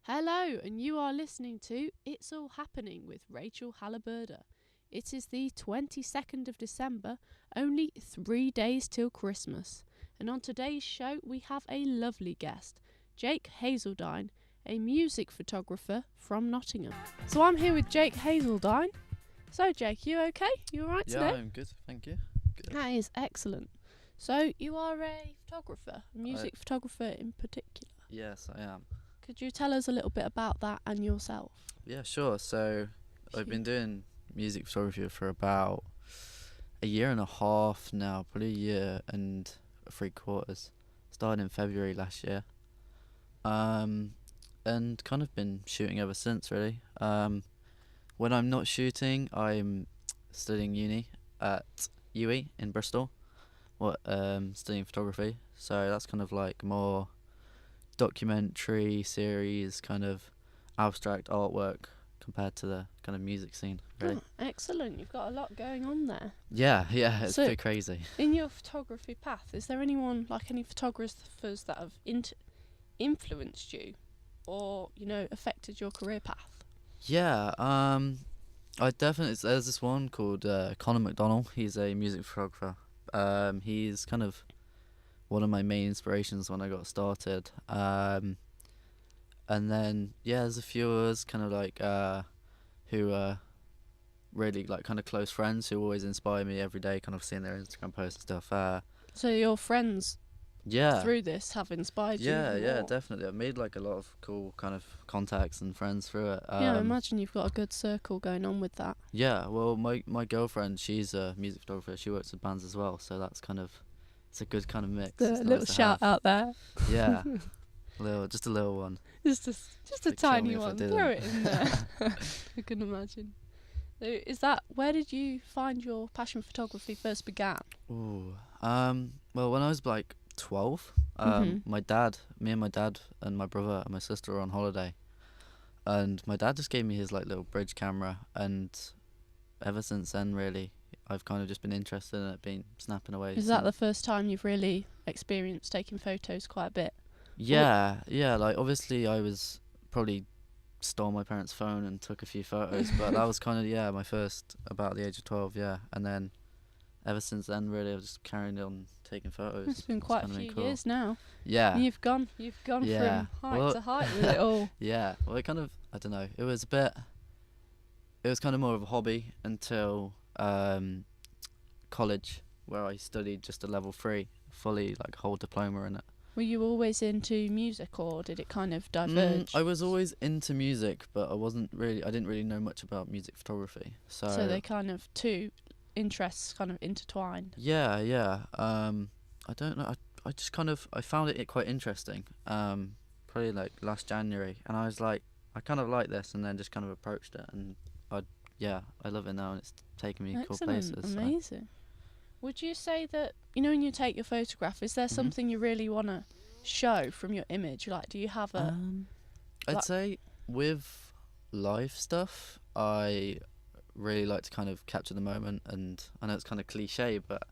Hello, and you are listening to It's All Happening with Rachael Halaburda. It is the 22nd of December, only 3 days till Christmas. And on today's show, we have a lovely guest, Jake Hazeldine, a music photographer from Nottingham. So I'm here with Jake Hazeldine. So Jake, you okay? You alright today? Yeah, I'm good, thank you. Good. That is excellent. So you are a photographer, a music photographer in particular. Yes, I am. Could you tell us a little bit about that and yourself? Yeah, sure. So I've been doing music photography for about a year and a half now, probably a year and 3/4. Started in February last year. And kind of been shooting ever since, really. When I'm not shooting, I'm studying uni at UE in Bristol. Studying photography. So that's kind of like more documentary series, kind of abstract artwork compared to the kind of music scene, really. Oh, excellent. You've got a lot going on there. Yeah, it's So- a bit crazy. In your photography path, is there anyone, like any photographers that have influenced you or, affected your career path? Yeah, there's this one called Connor McDonald. He's a music photographer. He's kind of one of my main inspirations when I got started. And then there's a few others kind of like who are really like kind of close friends who always inspire me every day, kind of seeing their Instagram posts and stuff. So your friends through this have inspired you? Yeah, definitely. I've made like a lot of cool kind of contacts and friends through it. I imagine you've got a good circle going on with that. Yeah, well, my girlfriend, she's a music photographer. She works with bands as well, so that's kind of, it's a good kind of mix. A little shout out there. Yeah, just a little one. Just a Kill tiny me if I one. didn't. Throw it in there. I can imagine. So where did you find your passion for photography first began? Ooh, well, when I was like 12, me and my dad and my brother and my sister were on holiday, and my dad just gave me his like little bridge camera, and ever since then, really, I've kind of just been interested in it, been snapping away. Is that the first time you've really experienced taking photos quite a bit? Yeah, like obviously I was probably stole my parents' phone and took a few photos, but that was kind of my first about the age of 12, and then ever since then, really, I've just carried on taking photos. It's been quite a few years now. Yeah. You've gone Yeah. from height to height with it all. Yeah, well, it kind of, I don't know, it was kind of more of a hobby until college, where I studied just a level 3, fully like whole diploma in it. Were you always into music, or did it kind of diverge? I was always into music, but I didn't really know much about music photography. So they kind of two interests kind of intertwined. Yeah. I don't know. I just kind of I found it quite interesting. Probably like last January, and I was like, I kind of like this, and then just kind of approached it, and I love it now, and it's taken me cool places. Amazing. Would you say that, when you take your photograph, is there something you really want to show from your image? Like, do you have a... I'd say with live stuff, I really like to kind of capture the moment, and I know it's kind of cliche, but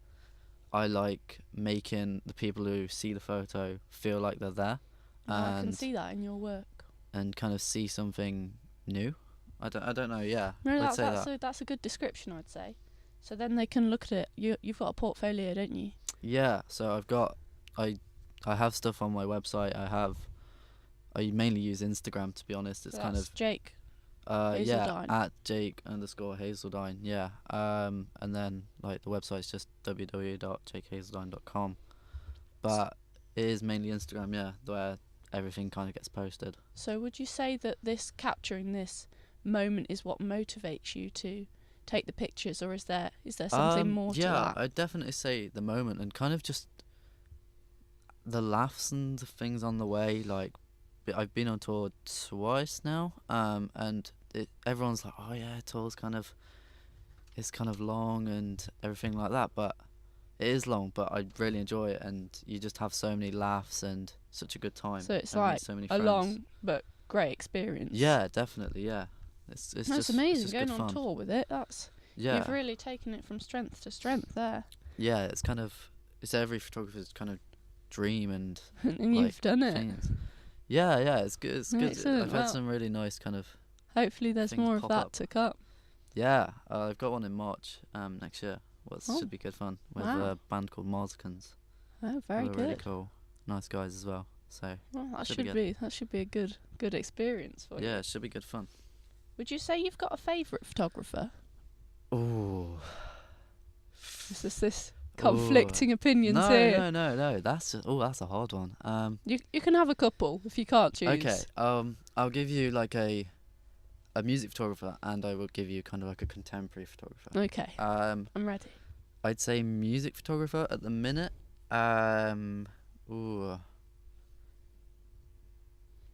I like making the people who see the photo feel like they're there. I can see that in your work. And kind of see something new. I don't know, yeah. No, I'd say that's a good description, I'd say. So then they can look at it. You've got a portfolio, don't you? Yeah, so I have stuff on my website. I mainly use Instagram, to be honest. It's kind of Jake. Hazeldine. At Jake_Hazeldine. Yeah. And then like the website's just www.jakehazeldine.com. But it is mainly Instagram, where everything kind of gets posted. So would you say that capturing this moment is what motivates you to take the pictures, or is there something more to that? Yeah, I'd definitely say the moment, and kind of just the laughs and the things on the way. Like, I've been on tour twice now, and everyone's like, oh yeah, tour's it's kind of long and everything like that, but it is long, but I really enjoy it, and you just have so many laughs and such a good time. So it's and like so many a friends. long but great experience. Yeah, definitely, yeah. It's that's just amazing, it's just going good on fun. tour with it. You've really taken it from strength to strength there. Yeah, it's every photographer's kind of dream, and And you've done it. things. Yeah, it's good. It's good. Excellent. I've had Well, some really nice kind of hopefully there's things more of pop that up. to come. Yeah, I've got one in March next year. Well, it Oh, should be good fun with wow. a band called Marsicans. Oh, very Who are good. really cool, nice guys as well. So Well, that should should be be a good experience for you. yeah, it should be good fun. Would you say you've got a favourite photographer? Ooh. Is this conflicting opinions here? No. That's a hard one. You can have a couple if you can't choose. Okay. I'll give you like a music photographer, and I will give you kind of like a contemporary photographer. Okay. I'm ready. I'd say music photographer at the minute. Ooh.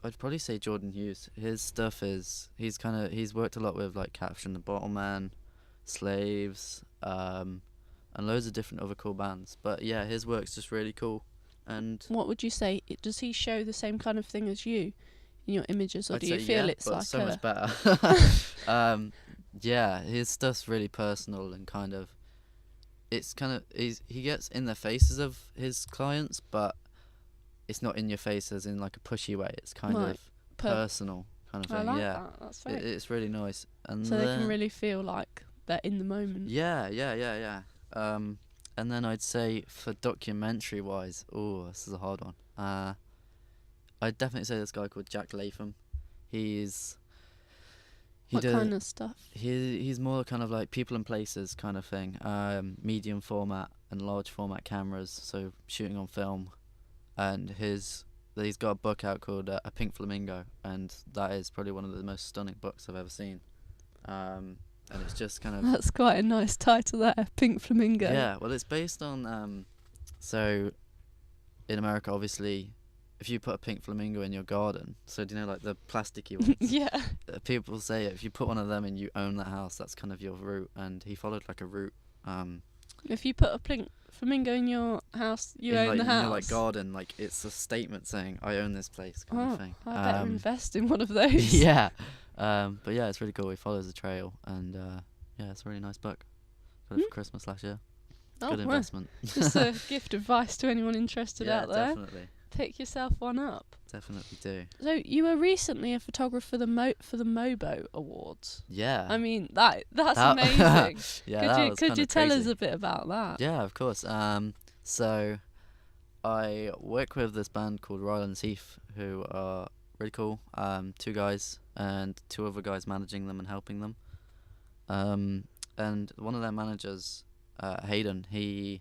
I'd probably say Jordan Hughes. His stuff is he's worked a lot with like Capture the Bottle Man, Slaves, and loads of different other cool bands. But yeah, his work's just really cool. And What would you say? Does he show the same kind of thing as you in your images, or I'd do you say feel yeah, it's but like so a much better. Yeah, his stuff's really personal and kind of he gets in the faces of his clients, but it's not in your face as in like a pushy way. It's kind Right. of personal kind of I thing. like Yeah, that. That's very it's really nice. And so they then, can really feel like they're in the moment. yeah. And then I'd say for documentary wise, this is a hard one. I'd definitely say this guy called Jack Latham. What kind of stuff? He's more kind of like people and places kind of thing. Medium format and large format cameras, so shooting on film. And he's got a book out called A Pink Flamingo, and that is probably one of the most stunning books I've ever seen. And it's just kind of That's quite a nice title there, Pink Flamingo. yeah. Well, it's based on so in America, obviously, if you put a pink flamingo in your garden, so do you know like the plasticky ones? Yeah. People say if you put one of them and you own that house, that's kind of your route. And he followed like a route. If you put a pink flamingo in your house, you own like, the house. In your like garden, like it's a statement saying I own this place kind of thing. I better invest in one of those. Yeah. But yeah, it's really cool. He follows the trail, and yeah, it's a really nice book. Got it for Christmas last year. Good investment. Just a gift advice to anyone interested out there. Definitely. Pick yourself one up. Definitely do. So you were recently a photographer for the MOBO Awards. Yeah. I mean that's amazing. Yeah. Could you tell us a bit about that? Yeah, of course. So I work with this band called Rylands Heath, who are really cool. 2 guys and 2 other guys managing them and helping them. And one of their managers, Hayden, he's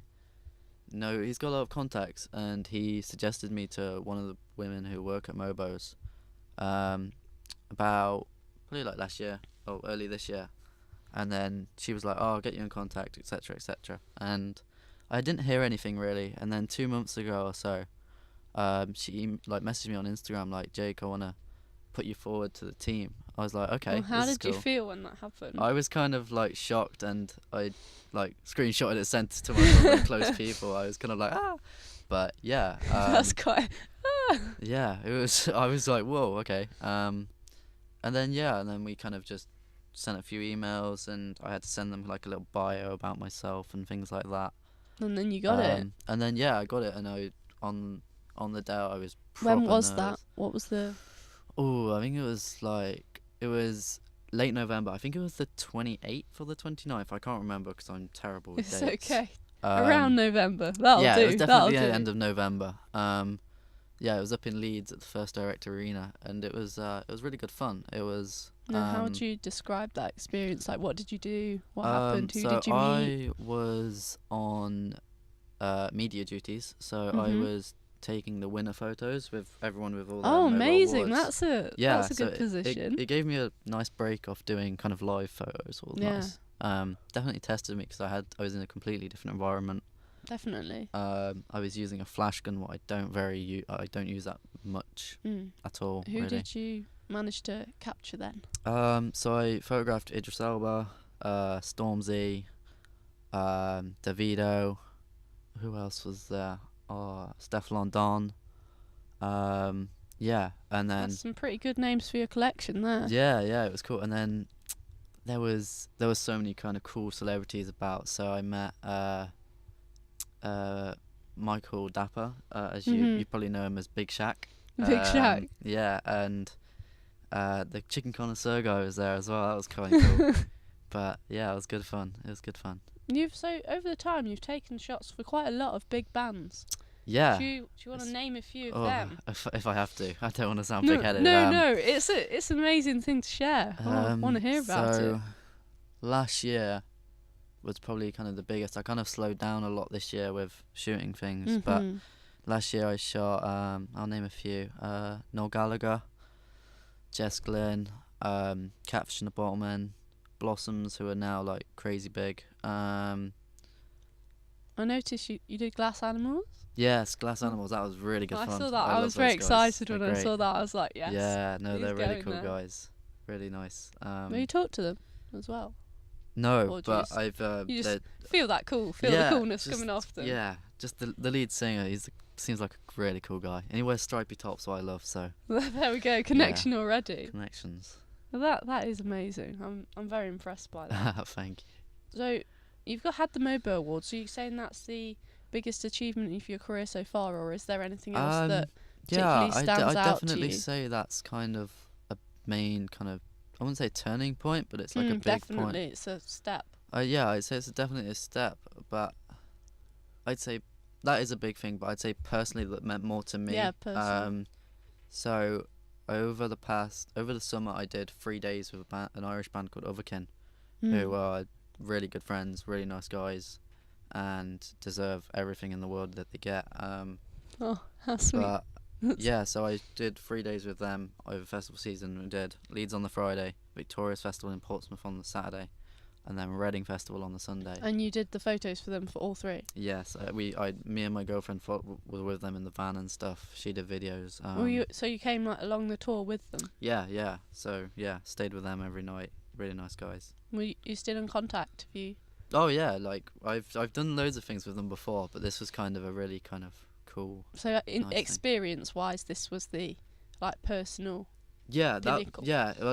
got a lot of contacts, and he suggested me to one of the women who work at Mobos about probably like last year or early this year. And then she was like, I'll get you in contact, etc., etc. And I didn't hear anything really. And then 2 months ago or so, she like messaged me on Instagram like, Jake, I want to put you forward to the team. I was like, okay. Well, how this is did you cool. feel when that happened? I was kind of like shocked, and I like screenshotted it, sent it to my really close people. I was kind of like, but yeah. That's quite. Yeah, it was. I was like, whoa, okay. And then we kind of just sent a few emails, and I had to send them like a little bio about myself and things like that. And then you got it. And then I got it, and I on the day I was. When was nervous. that? What was the? Oh, I think it was late November. I think it was the 28th or the 29th. I can't remember because I'm terrible with It's dates. okay. Around November. That'll do. Yeah, it was definitely That'll the do. end of November. Yeah, it was up in Leeds at the First Direct Arena, and it was really good fun. It was. Now, how would you describe that experience? Like, what did you do? What happened? Who so did you meet? I was on media duties, so I Mhm. was taking the winner photos with everyone with all their Oh, Mobile amazing! awards. That's a so good position. It gave me a nice break off doing kind of live photos. All Yeah. nice. Definitely tested me because I was in a completely different environment. Definitely. I was using a flash gun, what I don't use that much at all. Who really. did you manage to capture then? So I photographed Idris Elba, Stormzy, Davido. Who else was there? Stefflon Don. Yeah, and then That's some pretty good names for your collection there. yeah, it was cool. And then there was so many kind of cool celebrities about. So I met Michael Dapper, as you probably know him as Big Shaq. Big Shack. Yeah, and the chicken connoisseur guy was there as well. That was quite cool. But yeah, it was good fun. It was good fun. So over the time you've taken shots for quite a lot of big bands. Yeah. Do you want to name a few of them? If I have to, I don't want to sound No, big-headed. no, it's an amazing thing to share. I want to hear about it. Last year was probably kind of the biggest. I kind of slowed down a lot this year with shooting things, but last year I shot, I'll name a few, Noel Gallagher, Jess Glynn, Catfish and the Bottlemen, Blossoms, who are now like crazy big. I noticed you did Glass Animals. Yes, Glass Animals. That was really good fun. I saw that. I was very excited when I saw that. I was like, yes. Yeah, no, they're really cool guys. Really nice. Will you talk to them as well? No, but you just feel that cool. Feel the coolness coming off them. Yeah, just the lead singer. Seems like a really cool guy, and he wears stripy tops, what I love. So there we go. Connection already. Connections. Well, that is amazing. I'm very impressed by that. Thank you. So you've had the MOBO Awards. So you're saying that's the biggest achievement of your career so far, or is there anything else that particularly stands out to you? I definitely say that's kind of a main kind of, I wouldn't say turning point, but it's like a big point. Definitely, it's a step. Yeah, I'd say it's definitely a step, but I'd say that is a big thing, but I'd say personally that meant more to me. Yeah, personally. So over the summer I did 3 days with an Irish band called Otherkin, who are really good friends, really nice guys, and deserve everything in the world that they get. Oh, how sweet. But yeah, so I did 3 days with them over festival season. We did Leeds on the Friday, Victoria's Festival in Portsmouth on the Saturday, and then Reading Festival on the Sunday. And you did the photos for them for all three? Yes, me and my girlfriend were with them in the van and stuff. She did videos. So you came along the tour with them? Yeah. So yeah, stayed with them every night. Really nice guys. Were you still in contact? Oh yeah, like I've done loads of things with them before, but this was kind of a really kind of cool. So nice experience-wise, this was the personal. Yeah, well,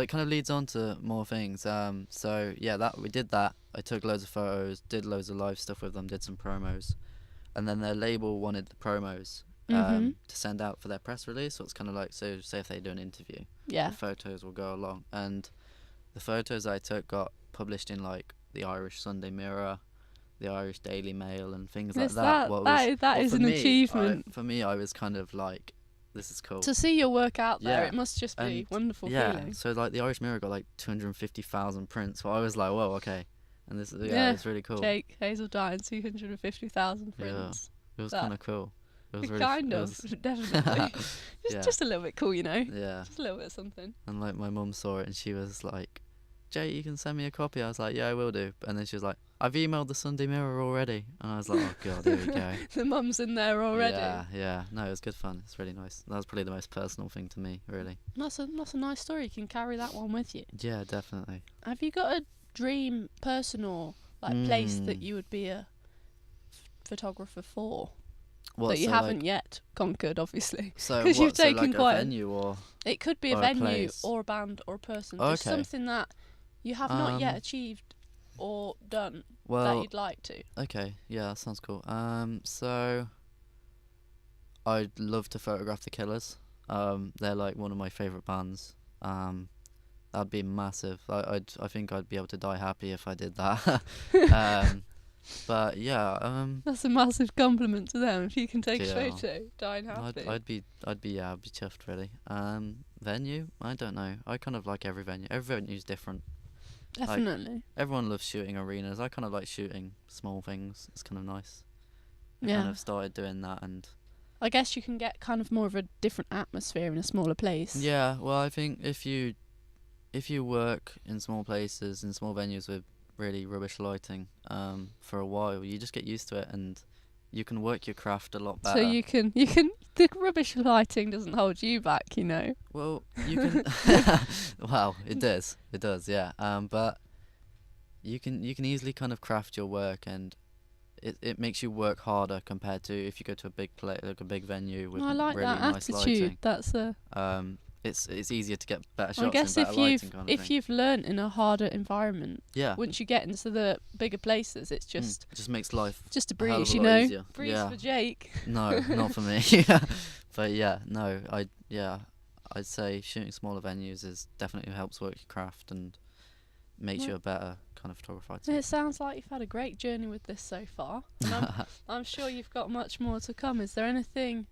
it kind of leads on to more things. So yeah, we did that. I took loads of photos, did loads of live stuff with them, did some promos, and then their label wanted the promos to send out for their press release. So it's kind of like, so say if they do an interview, the photos will go along, and the photos I took got published in like the Irish Sunday Mirror, the Irish Daily Mail, and things like that. That is an achievement. For me, I was kind of like, this is cool. To see your work out there, it must just be wonderful feeling. So like the Irish Mirror got like 250,000 prints. So I was like, whoa, okay. And this, it's really cool. Jake Hazeltine, 250,000 prints. It was kind of cool. It was really definitely. Just a little bit cool, Yeah. Just a little bit of something. And like my mum saw it and she was like, Jake, you can send me a copy. I was like, yeah, I will do. And then she was like, I've emailed the Sunday Mirror already. And I was like, oh god, here we go. The mum's in there already. Yeah. No, it was good fun. It's really nice. That was probably the most personal thing to me, really. That's a nice story. You can carry that one with you. Yeah, definitely. Have you got a dream person or place that you would be a photographer for? That you haven't yet conquered, obviously. So because you've taken quite a venue or it could be a venue or a band or a person. Just something that you have not yet achieved or done that you'd like to. Okay, yeah, that sounds cool. So I'd love to photograph the Killers. They're like one of my favourite bands. That'd be massive. I think I'd be able to die happy if I did that. But yeah, that's a massive compliment to them. If you can take a photo, dying happy. I'd be chuffed really. Venue, I don't know. I kind of like every venue. Every venue's different. Definitely. Like, everyone loves shooting arenas. I kind of like shooting small things. It's kind of nice. I kind of started doing that, and I guess you can get kind of more of a different atmosphere in a smaller place. Yeah, well, I think if you work in small places, in small venues with really rubbish lighting, for a while, you just get used to it, and you can work your craft a lot better. So you can the rubbish lighting doesn't hold you back, Well, you can. Well, it does, yeah. But you can easily kind of craft your work, and it makes you work harder compared to if you go to a big like a big venue with I like really that nice attitude. lighting. That's a. It's easier to get better shots. I guess and better lighting kind of if you've learnt in a harder environment, once you get into the bigger places, it's just it just makes life just a breeze, easier. Breeze for Jake. No, not for me. But I'd say shooting smaller venues is definitely helps work your craft and makes you a better kind of photographer. I'd say. It sounds like you've had a great journey with this so far. And I'm sure you've got much more to come. Is there anything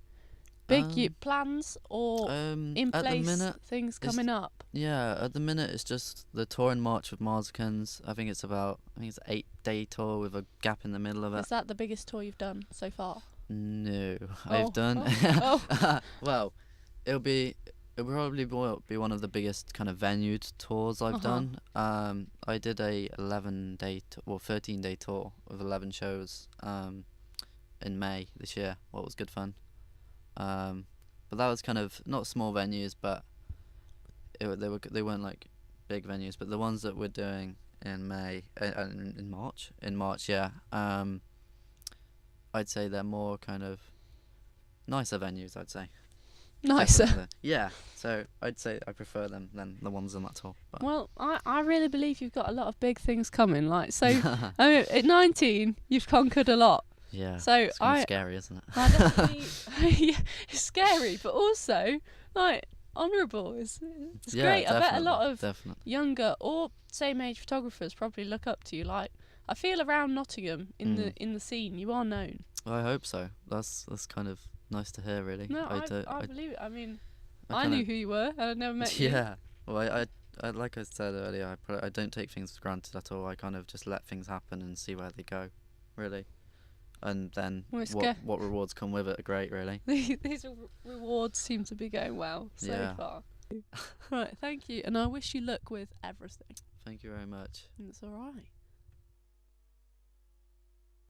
big plans or in at place the minute, things coming up? Yeah, at the minute it's just the tour in March with Marzicans. I think it's an 8-day tour with a gap in the middle of it. Is that the biggest tour you've done so far? No, Oh, I've done. oh. Well, it'll probably be one of the biggest kind of venued tours I've done. I did a 13-day tour with 11 shows in May this year. What was good fun. But that was kind of not small venues, but they weren't like big venues. But the ones that we're doing in May in March, yeah. I'd say they're more kind of nicer venues. I'd say. Nicer. Definitely. Yeah, so I'd say I prefer them than the ones on that tour. But. Well, I really believe you've got a lot of big things coming. Like, so I mean, at 19, you've conquered a lot. Yeah. So it's kind of scary, isn't it? I definitely, yeah, it's scary, but also like honourable. It's great. I bet a lot of younger or same age photographers probably look up to you. Like, I feel around Nottingham in the scene, you are known. Well, I hope so. That's kind of nice to hear, really. No, I believe it. I mean, I knew who you were, and I'd never met you. Yeah. Well, I like I said earlier, I don't take things for granted at all. I kind of just let things happen and see where they go, really. And then what rewards come with it are great, really. These rewards seem to be going well so far. Right, thank you, and I wish you luck with everything. Thank you very much. It's all right.